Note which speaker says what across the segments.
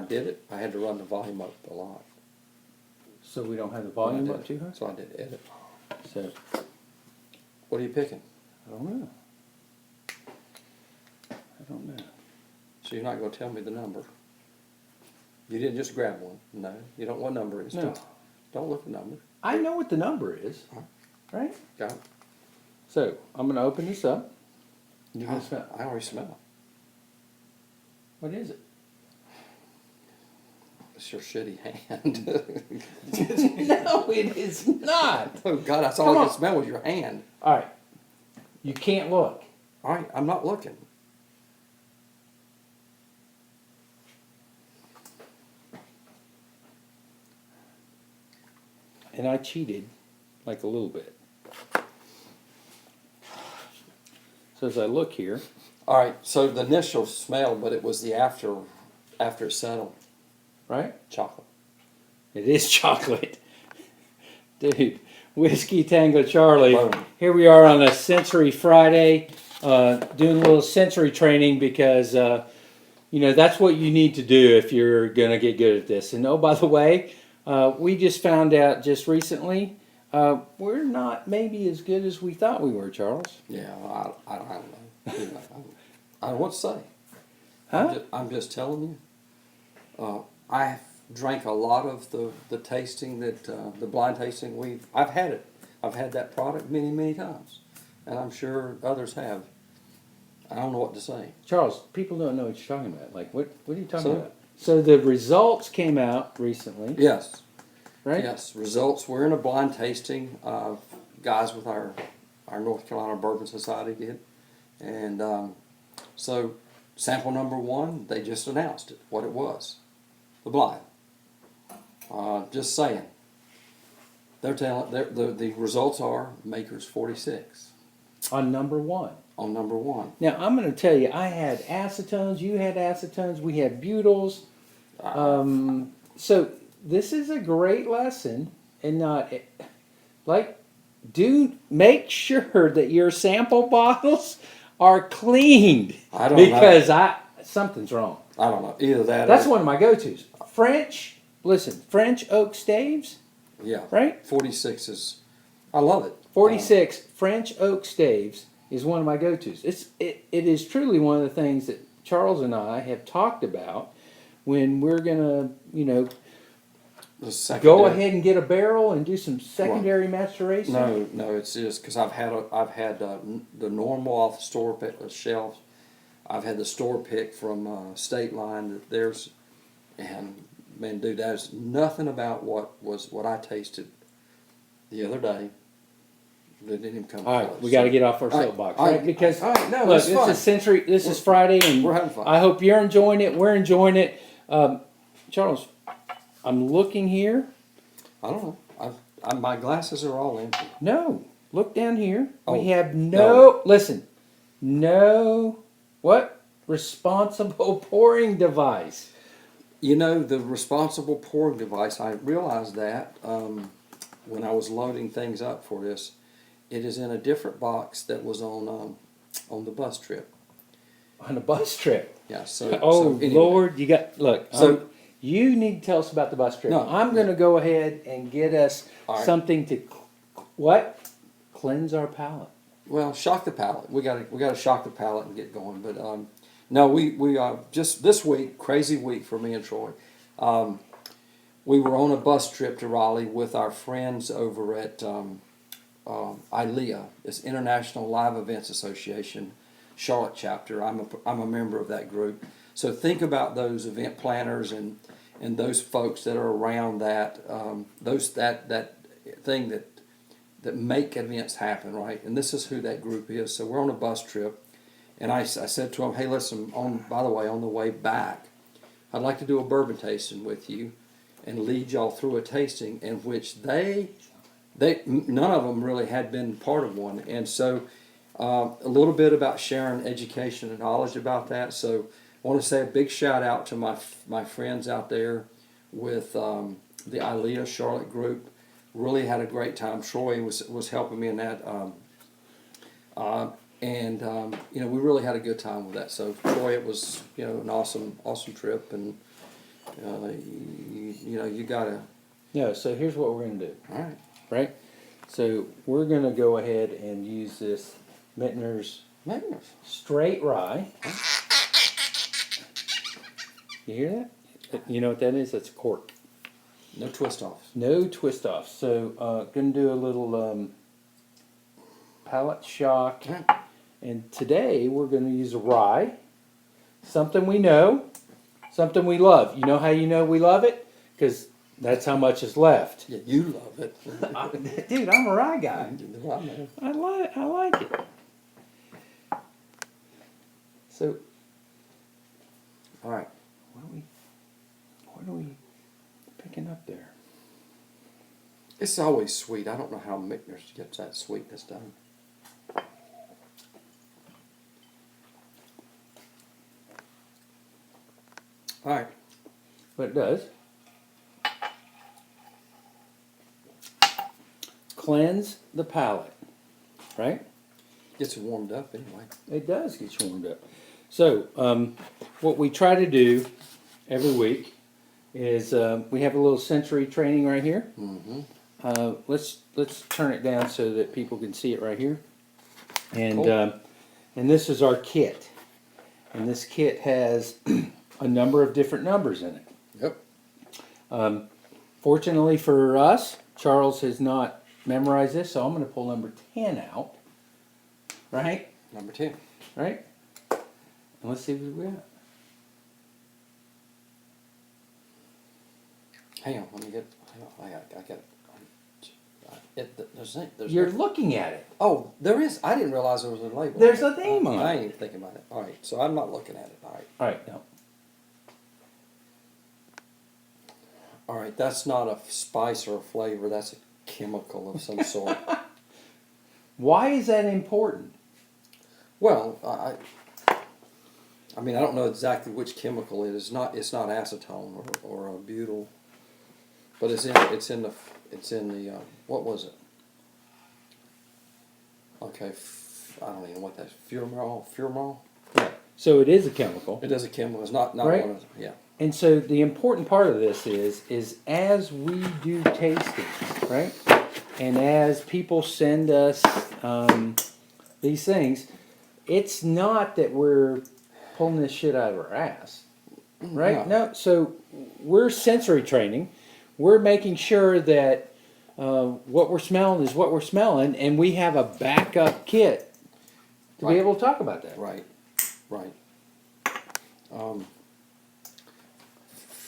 Speaker 1: I did it, I had to run the volume up a lot.
Speaker 2: So we don't have the volume
Speaker 1: So I
Speaker 2: up
Speaker 1: did-
Speaker 2: too high?
Speaker 1: So I did edit.
Speaker 2: So,
Speaker 1: What are you picking?
Speaker 2: I don't know. I don't know.
Speaker 1: So you're not gonna tell me the number? You didn't just grab one? No, you don't know what number it is.
Speaker 2: No.
Speaker 1: Don't look at the number.
Speaker 2: I know what the number is, right?
Speaker 1: Got it?
Speaker 2: So, I'm gonna open this up. You're gonna smell.
Speaker 1: I already smell
Speaker 2: What is it?
Speaker 1: it. It's your shitty hand.
Speaker 2: No, it is not.
Speaker 1: Oh God, that's all
Speaker 2: Come
Speaker 1: I
Speaker 2: on.
Speaker 1: could smell was your hand.
Speaker 2: All right. You can't look.
Speaker 1: All right, I'm not looking.
Speaker 2: And I cheated, like a little bit. So as I look here,
Speaker 1: All right, so the initial smell, but it was the after it settled.
Speaker 2: right?
Speaker 1: Chocolate.
Speaker 2: It is chocolate. Dude, Whiskey Tango Charlie.
Speaker 1: Boom.
Speaker 2: Here we are on a Sensory Friday, doing a little sensory training because, that's what you need to do if you're going to get good at this. And oh, by the way, we just found out just recently, we're not maybe as good as we thought we were, Charles.
Speaker 1: Yeah, I don't know. I don't know what to say.
Speaker 2: Huh?
Speaker 1: I'm just telling you. I drank a lot of the tasting that the blind tasting I've had it. I've had that product many times, and I'm sure others have. I don't know what to say.
Speaker 2: Charles, people don't know what you're talking about. Like, what are you talking
Speaker 1: So-
Speaker 2: about? So the results came out recently,
Speaker 1: Yes,
Speaker 2: right?
Speaker 1: yes. Results. We're in a blind tasting. Guys with our North Carolina Bourbon Society did, and so sample number 1, they just announced it, what it was, the blind. Just saying. They're telling the results are Maker's 46
Speaker 2: On number 1.
Speaker 1: on number 1.
Speaker 2: Now, I'm going to tell you, I had acetones, you had acetones, we had butyls. So this is a great lesson in not, make sure that your sample bottles are cleaned.
Speaker 1: I don't know.
Speaker 2: Because something's wrong.
Speaker 1: I don't know either that.
Speaker 2: That's
Speaker 1: or,
Speaker 2: one of my go-tos. French oak staves,
Speaker 1: Yeah.
Speaker 2: right?
Speaker 1: 46 is. I love it.
Speaker 2: 46 French oak staves is one of my go-tos. It is truly one of the things that Charles and I have talked about when we're gonna,
Speaker 1: The
Speaker 2: go
Speaker 1: secondary-
Speaker 2: ahead and get a barrel and do some secondary maturation.
Speaker 1: No, it's just because I've had the normal off the store shelves. I've had the store pick from State Line. And man, dude, there's nothing about what I tasted the other day that didn't even come
Speaker 2: All right,
Speaker 1: close.
Speaker 2: we got to get off our
Speaker 1: All right,
Speaker 2: soapbox,
Speaker 1: all right,
Speaker 2: right? Because
Speaker 1: all right, no,
Speaker 2: look,
Speaker 1: that's
Speaker 2: this
Speaker 1: fine.
Speaker 2: is sensory. This is Friday, and
Speaker 1: We're having fun.
Speaker 2: I hope you're enjoying it. We're enjoying it. Charles, I'm looking here.
Speaker 1: I don't know. My glasses are all empty.
Speaker 2: No, look down here.
Speaker 1: Oh,
Speaker 2: We have
Speaker 1: no.
Speaker 2: no what? Responsible pouring device.
Speaker 1: You know, the responsible pouring device, I realized that when I was loading things up for this. It is in a different box that was on the bus trip.
Speaker 2: On a bus trip.
Speaker 1: Yeah, so.
Speaker 2: Oh,
Speaker 1: so anyway.
Speaker 2: Lord,
Speaker 1: So-
Speaker 2: you need to tell us about the bus trip.
Speaker 1: No.
Speaker 2: I'm going to go ahead and get us
Speaker 1: All right.
Speaker 2: something to, cleanse our palate.
Speaker 1: Well, shock the palate. We got to shock the palate and get going. But no, we just this week, crazy week for me and Troy. We were on a bus trip to Raleigh with our friends over at ILEA, it's International Live Events Association, Charlotte chapter. I'm a member of that group. So think about those event planners and those folks that are around that that thing that make events happen, right? And this is who that group is. So we're on a bus trip, and I said to them, hey, listen, by the way, on the way back, I'd like to do a bourbon tasting with you and lead y'all through a tasting in which none of them really had been part of one. And so a little bit about sharing education and knowledge about that. So I want to say a big shout out to my friends out there with the ILEA Charlotte group. Really had a great time. Troy was helping me in that. We really had a good time with that. So Troy, it was an awesome trip, and you know, you gotta.
Speaker 2: No, so here's what we're gonna do,
Speaker 1: All right.
Speaker 2: right? So we're gonna go ahead and use this Mittner's
Speaker 1: Magnus.
Speaker 2: straight rye. You hear that? You know what that is? That's a cork.
Speaker 1: No twist offs.
Speaker 2: No twist offs. So gonna do a little palate shock.
Speaker 1: All right.
Speaker 2: And today we're gonna use a rye. Something we know, something we love. You know how you know we love it? Because that's how much is left.
Speaker 1: Yeah, you love it.
Speaker 2: Dude, I'm a rye guy.
Speaker 1: I know.
Speaker 2: I like it. So,
Speaker 1: All right.
Speaker 2: what are we picking up there?
Speaker 1: It's always sweet. I don't know how Mittner's gets that sweetness done. All right.
Speaker 2: But it does. Cleanse the palate, right?
Speaker 1: Gets it warmed up anyway.
Speaker 2: It does get you warmed up. So, what we try to do every week is we have a little sensory training right here.
Speaker 1: Mm-hmm.
Speaker 2: Let's turn it down so that people can see it right here. And
Speaker 1: Cool.
Speaker 2: and this is our kit. And this kit has a number of different numbers in it.
Speaker 1: Yep.
Speaker 2: Fortunately for us, Charles has not memorized this, so I'm going to pull number 10 out. Right?
Speaker 1: Number 10.
Speaker 2: Right? And let's see what we got.
Speaker 1: Hang on. Let me get. Hang on. I got it. There's
Speaker 2: You're looking at it.
Speaker 1: Oh, there is. I didn't realize there was a label.
Speaker 2: There's a name on
Speaker 1: I
Speaker 2: it.
Speaker 1: ain't even thinking about it. All right. So I'm not looking at it. All right.
Speaker 2: All right, no.
Speaker 1: All right. That's not a spice or a flavor. That's a chemical of some sort.
Speaker 2: Why is that important?
Speaker 1: Well, I mean, I don't know exactly which chemical it is. It's not acetone or a butyl, but it's in the what was it? Okay, I don't even know what that's. Furmol.
Speaker 2: Yeah. So it is a chemical.
Speaker 1: It is a chemical. It's not
Speaker 2: Right.
Speaker 1: one of yeah.
Speaker 2: And so the important part of this is as we do tastings, right? And as people send us these things, it's not that we're pulling this shit out of our ass, right? No. So we're sensory training. We're making sure that what we're smelling is what we're smelling, and we have a backup kit to
Speaker 1: Right.
Speaker 2: be able to talk about that.
Speaker 1: Right.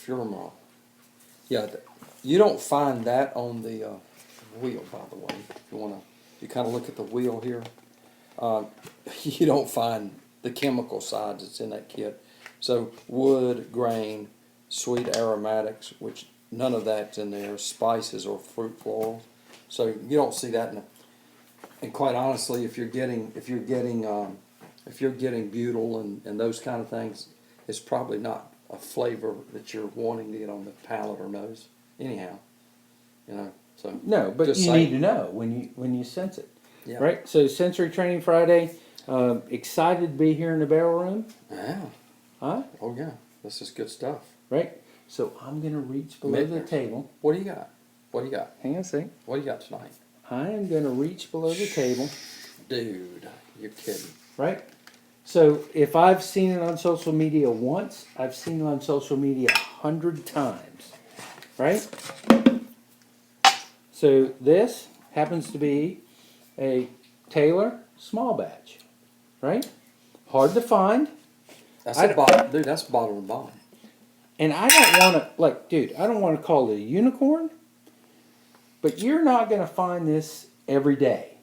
Speaker 1: Furmol. Yeah, you don't find that on the wheel, by the way. If you kind of look at the wheel here, you don't find the chemical sides that's in that kit. So wood, grain, sweet aromatics, which none of that's in there, spices or fruit florals. So you don't see that and quite honestly, if you're getting butyl and those kind of things, it's probably not a flavor that you're wanting to get on the palate or nose. Anyhow, you know. So
Speaker 2: No, but
Speaker 1: just
Speaker 2: you
Speaker 1: saying.
Speaker 2: need to know when you sense it,
Speaker 1: Yeah.
Speaker 2: right? So sensory training Friday. Excited to be here in the barrel room,
Speaker 1: Yeah.
Speaker 2: huh?
Speaker 1: Oh yeah. This is good stuff.
Speaker 2: Right. So I'm gonna reach below the
Speaker 1: Mittner's.
Speaker 2: table.
Speaker 1: What do you got? What do you got?
Speaker 2: Hang on a second.
Speaker 1: What do you got tonight?
Speaker 2: I am gonna reach below the table,
Speaker 1: Dude, you're kidding.
Speaker 2: right? So if I've seen it on social media once, I've seen it on social media 100 times, right? So this happens to be a Taylor small batch, right? Hard to find,
Speaker 1: That's
Speaker 2: I
Speaker 1: a
Speaker 2: don't-
Speaker 1: bottle, dude. That's bottle and bond.
Speaker 2: and I don't want to, I don't want to call it a unicorn, but you're not going to find this every day,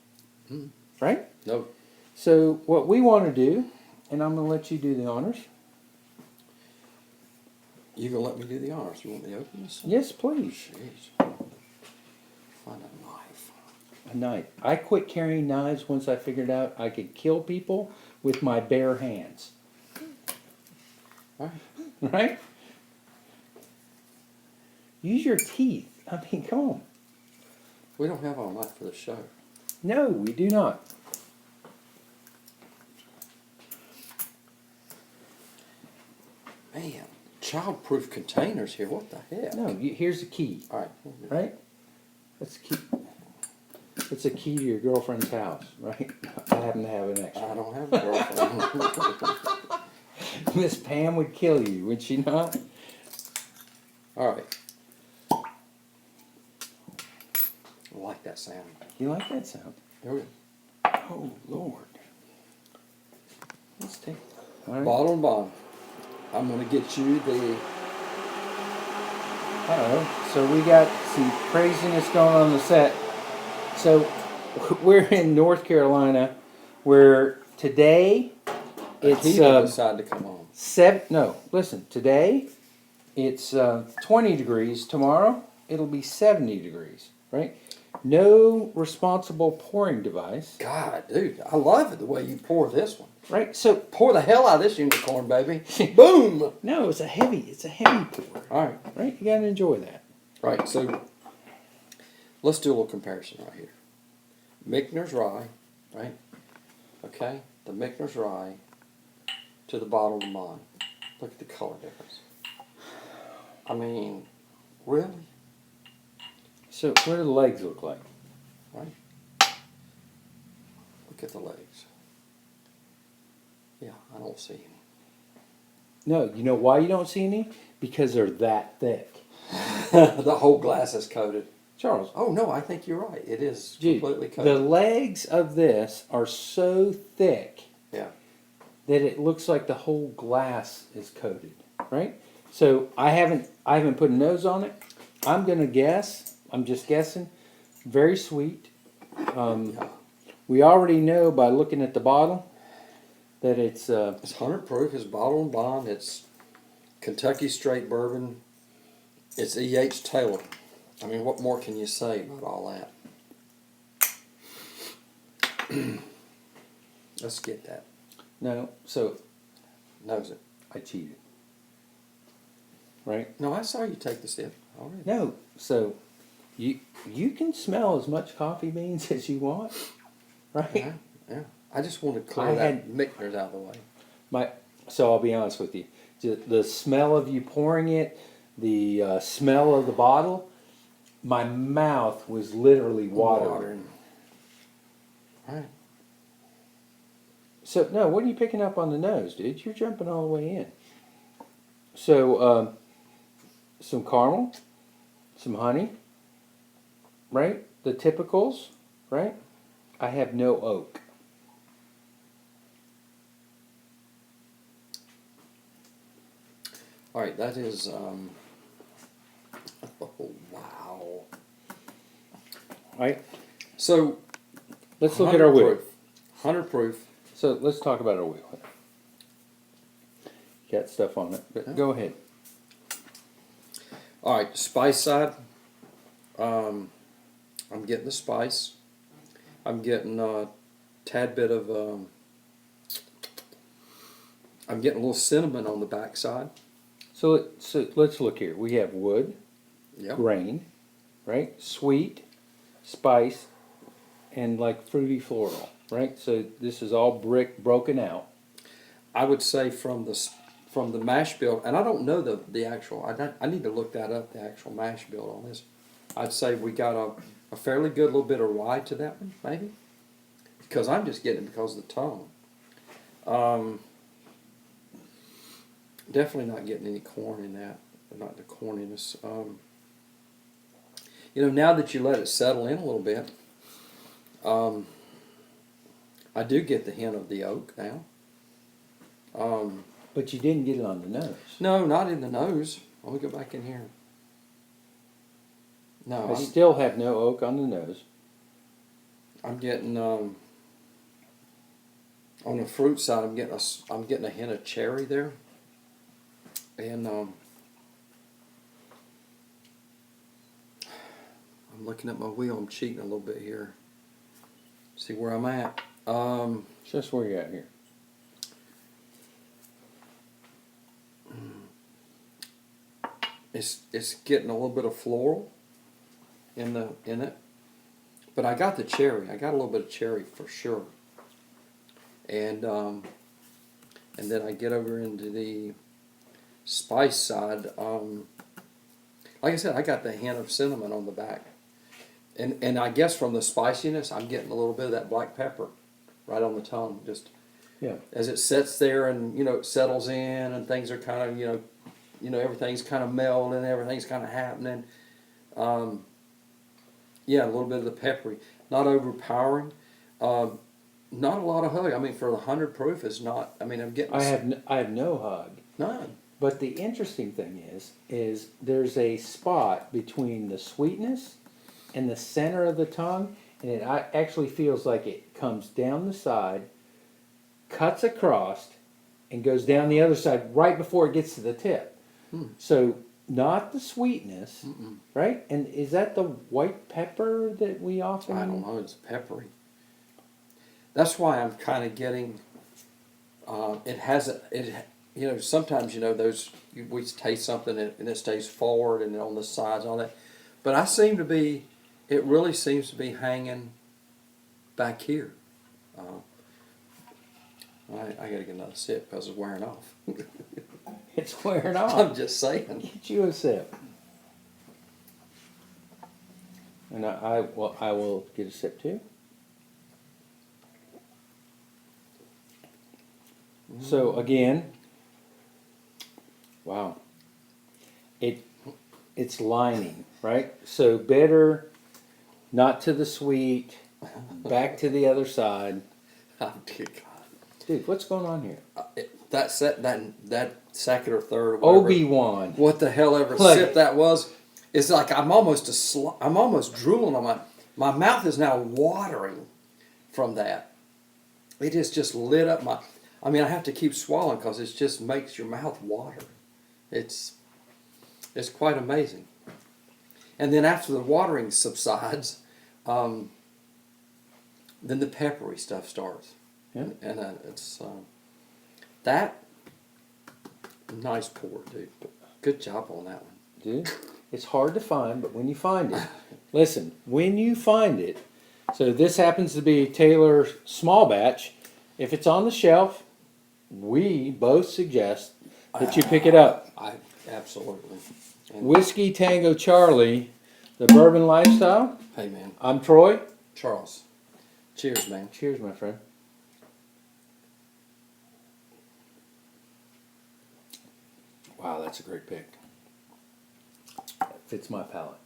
Speaker 2: right?
Speaker 1: No,
Speaker 2: So what we want to do, and I'm going to let you do the honors.
Speaker 1: you gonna let me do the honors? You want me to open this?
Speaker 2: Yes, please.
Speaker 1: Jeez. Find a knife.
Speaker 2: A knife. I quit carrying knives once I figured out I could kill people with my bare hands.
Speaker 1: All right.
Speaker 2: Right? Use your teeth. I mean, come on.
Speaker 1: We don't have all night for the show.
Speaker 2: No, we do not.
Speaker 1: Man, childproof containers here. What the heck?
Speaker 2: No, here's the key,
Speaker 1: All right.
Speaker 2: right? That's the key. It's a key to your girlfriend's house, right? I happen to have an extra.
Speaker 1: I don't have a girlfriend.
Speaker 2: Miss Pam would kill you, would she not?
Speaker 1: All right. I like that sound.
Speaker 2: You like that sound?
Speaker 1: Here we go.
Speaker 2: Oh, Lord. Let's take. All right.
Speaker 1: Bottle and bond. I'm going to get you the.
Speaker 2: Uh-oh. So we got some craziness going on the set. So we're in North Carolina, where today it's
Speaker 1: heater decided to come on.
Speaker 2: listen. Today it's 20 degrees. Tomorrow it'll be 70 degrees. Right? No responsible pouring device.
Speaker 1: God, dude, I love it the way you pour this one.
Speaker 2: Right? So
Speaker 1: Pour the hell out of this unicorn, baby. Boom!
Speaker 2: no, it's a heavy pour.
Speaker 1: All right.
Speaker 2: Right? You gotta enjoy that.
Speaker 1: Right, so let's do a little comparison right here. Michner's rye, right? Okay, the Michner's rye to the bottle of mine. Look at the color difference. I mean, really?
Speaker 2: So what do the legs look like?
Speaker 1: Right? Look at the legs. Yeah, I don't see any.
Speaker 2: No, you know why you don't see any? Because they're that thick.
Speaker 1: The whole glass is coated.
Speaker 2: Charles,
Speaker 1: Oh no, I think you're right. It is
Speaker 2: dude,
Speaker 1: completely
Speaker 2: the
Speaker 1: coated.
Speaker 2: legs of this are so thick
Speaker 1: Yeah.
Speaker 2: that it looks like the whole glass is coated, right? So I haven't put a nose on it. I'm gonna guess. I'm just guessing. Very sweet.
Speaker 1: Yeah.
Speaker 2: We already know by looking at the bottle that it's
Speaker 1: It's 100 proof. It's bottle and bond. It's Kentucky straight bourbon. It's EH Taylor. I mean, what more can you say about all that? Let's get that.
Speaker 2: no. So
Speaker 1: Knows it.
Speaker 2: I cheated, right?
Speaker 1: No, I saw you take the sip already.
Speaker 2: No. So you can smell as much coffee beans as you want, right?
Speaker 1: Yeah, yeah. I just want to clear
Speaker 2: I
Speaker 1: that
Speaker 2: had-
Speaker 1: Michner's out of the way.
Speaker 2: So I'll be honest with you. The smell of you pouring it, the smell of the bottle, my mouth was literally watering.
Speaker 1: All right.
Speaker 2: So no, what are you picking up on the nose, dude? You're jumping all the way in. So some caramel, some honey, right? The typicals, right? I have no oak.
Speaker 1: All right, that is, oh, wow.
Speaker 2: Right?
Speaker 1: So,
Speaker 2: Let's look at our
Speaker 1: 100
Speaker 2: wheel.
Speaker 1: proof. 100 proof.
Speaker 2: So let's talk about our wheel. Got stuff on it, but
Speaker 1: Yeah.
Speaker 2: go ahead.
Speaker 1: All right, spice side. I'm getting the spice. I'm getting a tad bit of. I'm getting a little cinnamon on the back side.
Speaker 2: So let's look here. We have wood,
Speaker 1: Yep.
Speaker 2: grain, right? Sweet, spice, and like fruity floral, right? So this is all broken out.
Speaker 1: I would say from the mash bill, and I don't know the actual. I need to look that up. The actual mash bill on this. I'd say we got a fairly good little bit of rye to that one, maybe, because I'm just getting it because of the tone. Definitely not getting any corn in that. Not the corniness. Now that you let it settle in a little bit, I do get the hint of the oak now.
Speaker 2: But you didn't get it on the nose.
Speaker 1: No, not in the nose. Let me go back in here. No,
Speaker 2: I still have no oak on the nose.
Speaker 1: I'm getting on the fruit side. I'm getting a hint of cherry there, and I'm looking at my wheel. I'm cheating a little bit here. See where I'm at.
Speaker 2: Just where you're at here.
Speaker 1: It's getting a little bit of floral in it, but I got the cherry. I got a little bit of cherry for sure. And then I get over into spice side, like I said, I got the hint of cinnamon on the back. And I guess from the spiciness, I'm getting a little bit of that black pepper right on the tongue. Just
Speaker 2: Yeah.
Speaker 1: as it sits there and, it settles in and things are kind of, everything's kind of melding, everything's kind of happening. Yeah, a little bit of the peppery. Not overpowering. Not a lot of hug. I mean, for the 100 proof, it's not. I mean, I'm getting.
Speaker 2: I have no hug.
Speaker 1: None.
Speaker 2: But the interesting thing is there's a spot between the sweetness and the center of the tongue, and it actually feels like it comes down the side, cuts across, and goes down the other side right before it gets to the tip. So not the sweetness, right? And is that the white pepper that we often?
Speaker 1: I don't know. It's peppery. That's why I'm kind of getting. It hasn't. Sometimes those we taste something and it stays forward and on the sides and all that, but I seem to be. It really seems to be hanging back here. I got to get another sip because it's wearing off.
Speaker 2: It's wearing off.
Speaker 1: I'm just saying.
Speaker 2: Get you a sip. And I will get a sip too. So again, wow. It's lining, right? So bitter, not to the sweet, back to the other side.
Speaker 1: Oh dear God.
Speaker 2: Dude, what's going on here?
Speaker 1: That second or third or whatever,
Speaker 2: Obi-Wan.
Speaker 1: what the hell ever
Speaker 2: Like-
Speaker 1: sip that was, it's like I'm almost drooling on my mouth is now watering from that. It has just lit up I have to keep swallowing because it just makes your mouth water. It's quite amazing. And then after the watering subsides, then the peppery stuff starts.
Speaker 2: Yeah.
Speaker 1: And it's that nice pour, dude. Good job on that one.
Speaker 2: Dude, it's hard to find, but when you find it, listen, when you find it, so this happens to be Taylor small batch. If it's on the shelf, we both suggest that you pick it up.
Speaker 1: I absolutely. And,
Speaker 2: Whiskey Tango Charlie, the Bourbon Lifestyle.
Speaker 1: hey man,
Speaker 2: I'm Troy.
Speaker 1: Charles. Cheers, man.
Speaker 2: Cheers, my friend. Wow, that's a great pick. That fits my palate.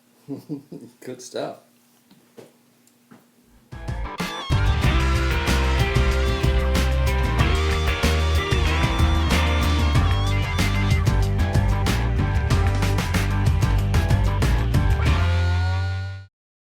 Speaker 1: Good stuff.